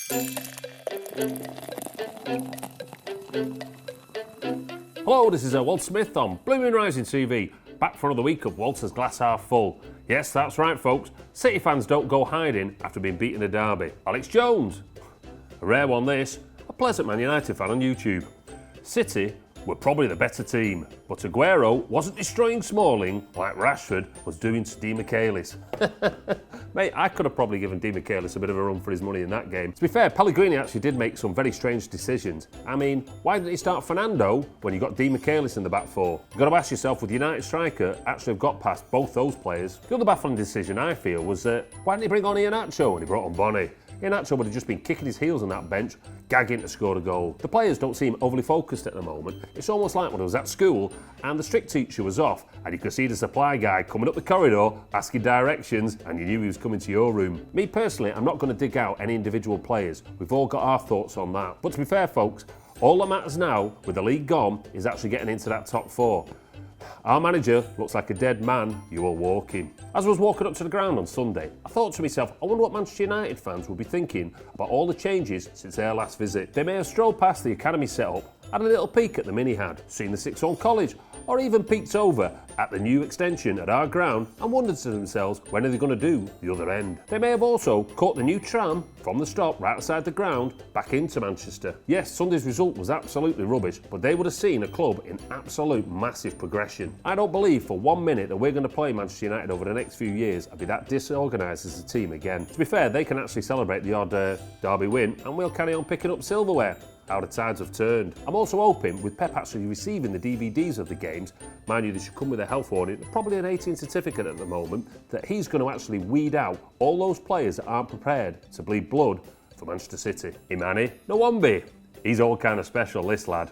Hello, this is Walt Smith on BlueMoonRisingTV, back for another week of Walter's Glass Half Full. Yes, that's right folks, City fans don't go hiding after being beaten in a derby. Alex Jones, a rare one this, a pleasant Man United fan on YouTube. City were probably the better team, but Aguero wasn't destroying Smalling like Rashford was doing to Di Michaelis. Mate, I could have probably given Di Michaelis a bit of a run for his money in that game. To be fair, Pellegrini actually did make some very strange decisions. I mean, why didn't he start Fernando when you got Di Michaelis in the back four? You've got to ask yourself, would the United striker actually have got past both those players? The other baffling decision, I feel, was why didn't he bring on Iheanacho when he brought on Bonny? Iheanacho would have just been kicking his heels on that bench, gagging to score a goal. The players don't seem overly focused at the moment. It's almost like when I was at school and the strict teacher was off and you could see the supply guy coming up the corridor asking directions and you knew he was coming to your room. Me personally, I'm not going to dig out any individual players. We've all got our thoughts on that. But to be fair folks, all that matters now, with the league gone, is actually getting into that top four. Our manager looks like a dead man you are walking. As I was walking up to the ground on Sunday, I thought to myself, I wonder what Manchester United fans will be thinking about all the changes since their last visit. They may have strolled past the academy setup, had a little peek at the mini-had, seen the six-on college, or even peeked over at the new extension at our ground and wondered to themselves when are they going to do the other end. They may have also caught the new tram from the stop right outside the ground back into Manchester. Yes, Sunday's result was absolutely rubbish, but they would have seen a club in absolute massive progression. I don't believe for 1 minute that we're going to play Manchester United over the next few years and be that disorganised as a team again. To be fair, they can actually celebrate the odd derby win and we'll carry on picking up silverware. How the tides have turned. I'm also hoping, with Pep actually receiving the DVDs of the games, mind you they should come with a health warning, probably an 18 certificate at the moment, that he's going to actually weed out all those players that aren't prepared to bleed blood for Manchester City. Imani Nwombi, he's all kind of special, this lad.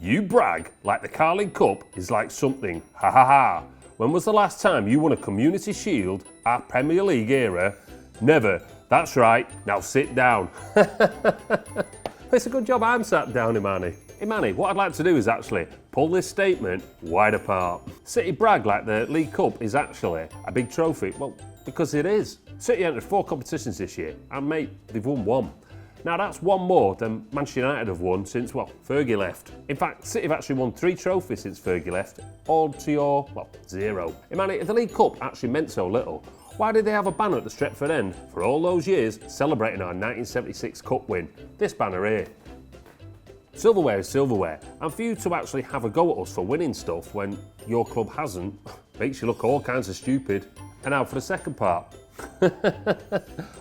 You brag like the Carling Cup is like something, ha ha ha. When was the last time you won a Community Shield, our Premier League era? Never. That's right, now sit down. It's a good job I'm sat down, Imani. Imani, what I'd like to do is actually pull this statement wide apart. City brag like the League Cup is actually a big trophy. Well, because it is. City entered 4 competitions this year, and mate, they've won 1. Now that's 1 more than Manchester United have won since, well, Fergie left. In fact, City have actually won 3 trophies since Fergie left, all to your, well, 0. Imani, if the League Cup actually meant so little, why did they have a banner at the Stretford end for all those years celebrating our 1976 Cup win? This banner here. Silverware is silverware, and for you to actually have a go at us for winning stuff when your club hasn't, makes you look all kinds of stupid. And now for the second part.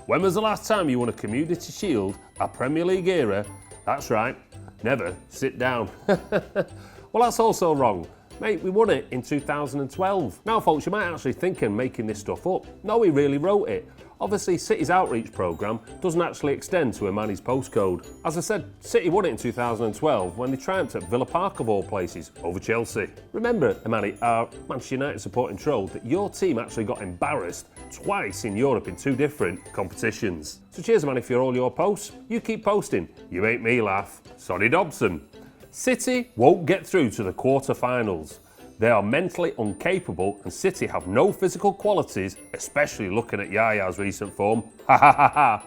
When was the last time you won a Community Shield, a Premier League era? That's right, never. Sit down. Well, that's also wrong. Mate, we won it in 2012. Now folks, you might actually think I'm making this stuff up. No, he really wrote it. Obviously, City's outreach programme doesn't actually extend to Imani's postcode. As I said, City won it in 2012 when they triumphed at Villa Park of all places over Chelsea. Remember, Imani, our Manchester United supporting troll, that your team actually got embarrassed twice in Europe in 2 different competitions. So cheers, Imani, for all your posts. You keep posting. You make me laugh. Sorry, Dobson. City won't get through to the quarter-finals. They are mentally incapable and City have no physical qualities, especially looking at Yaya's recent form. Ha ha ha ha.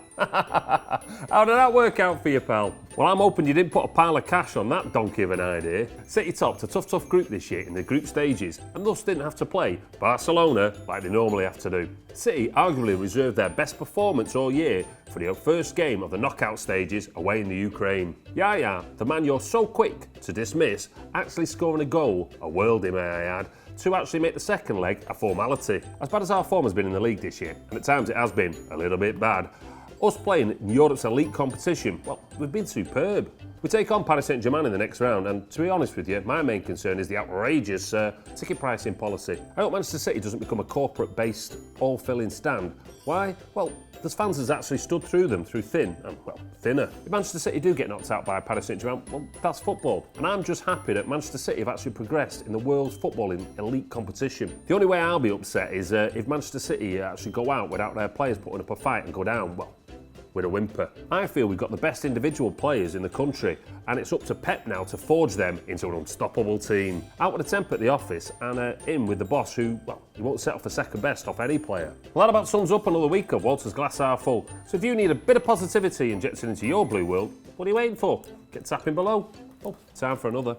How did that work out for you, pal? Well, I'm hoping you didn't put a pile of cash on that donkey of an idea. City topped a tough group this year in the group stages and thus didn't have to play Barcelona like they normally have to do. City arguably reserved their best performance all year for the first game of the knockout stages away in the Ukraine. Yaya, the man you're so quick to dismiss, actually scoring a goal, a worldie may I add, to actually make the second leg a formality. As bad as our form has been in the league this year, and at times it has been a little bit bad, us playing in Europe's elite competition, well, we've been superb. We take on Paris Saint-Germain in the next round, and to be honest with you, my main concern is the outrageous ticket pricing policy. I hope Manchester City doesn't become a corporate-based, all-filling stand. Why? Well, there's fans that's actually stood through them, through thin and, well, thinner. If Manchester City do get knocked out by Paris Saint-Germain, well, that's football. And I'm just happy that Manchester City have actually progressed in the world's footballing elite competition. The only way I'll be upset is if Manchester City actually go out without their players putting up a fight and go down, well, with a whimper. I feel we've got the best individual players in the country, and it's up to Pep now to forge them into an unstoppable team. Out with the temp at the office and in with the boss who, well, he won't settle for second best off any player. Well, that about sums up another week of Walter's Glass Half Full. So if you need a bit of positivity injected into your blue world, what are you waiting for? Get tapping below. Oh, time for another.